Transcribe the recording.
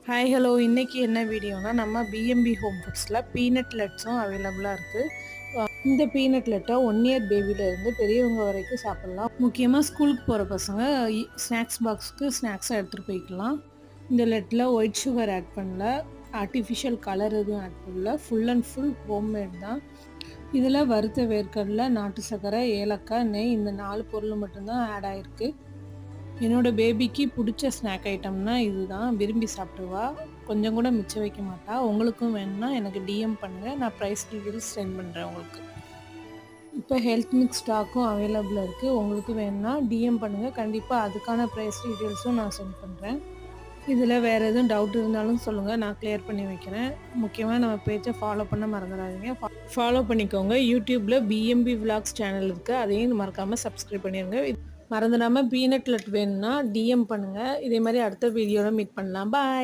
Hi hello இன்றைக்கி என்ன வீடியோனா நம்ம பிஎம்பி ஹோம் ஃபுட்ஸில் பீனட் லட்ஸும் அவைலபிளாக இருக்குது. இந்த பீனட் லட்டை 1 இயர் பேபியிலேருந்து பெரியவங்க வரைக்கும் சாப்பிட்லாம். முக்கியமாக ஸ்கூலுக்கு போகிற பசங்க ஸ்நாக்ஸ் பாக்ஸுக்கு ஸ்நாக்ஸாக எடுத்துகிட்டு போய்க்கலாம். இந்த லட்டில் ஒயிட் சுகர் ஆட் பண்ணல, ஆர்டிஃபிஷியல் கலர் எதுவும் ஆட் பண்ணல, ஃபுல் அண்ட் ஃபுல் ஹோம்மேட் தான். இதில் வறுத்த வேர்க்கடலை, நாட்டு சர்க்கரை, ஏலக்காய், நெய் இந்த 4 பொருள் மட்டும்தான் ஆட் ஆகிருக்கு. என்னோடய பேபிக்கு பிடிச்ச ஸ்நாக் ஐட்டம்னா இதுதான். விரும்பி சாப்பிடுவா, கொஞ்சம் கூட மிச்சம் வைக்க மாட்டா. உங்களுக்கும் வேணும்னா எனக்கு டிஎம் பண்ணுங்கள், நான் ப்ரைஸ் டீட்டெயில்ஸ் சென்ட் பண்ணுறேன் உங்களுக்கு. இப்போ ஹெல்த் மிக்ஸ் ஸ்டாக்கும் அவைலபிளாக இருக்குது. உங்களுக்கு வேணும்னா டிஎம் பண்ணுங்கள், கண்டிப்பாக அதுக்கான ப்ரைஸ் டீட்டெயில்ஸும் நான் சென்ட் பண்ணுறேன். இதில் வேறு எதுவும் டவுட் இருந்தாலும் சொல்லுங்கள், நான் கிளியர் பண்ணி வைக்கிறேன். முக்கியமாக நம்ம பேஜை ஃபாலோ பண்ண மறந்துடாதீங்க. ஃபாலோ பண்ணிக்கோங்க. யூடியூப்பில் பிஎம்பி விலாக்ஸ் சேனல் இருக்குது, அதையும் மறக்காமல் சப்ஸ்கிரைப் பண்ணிடுங்க. மறந்துடாமல் பீனட் லட் வேணும்னா டிஎம் பண்ணுங்கள். இதே மாதிரி அடுத்த வீடியோவில் மீட் பண்ணலாம். பாய்.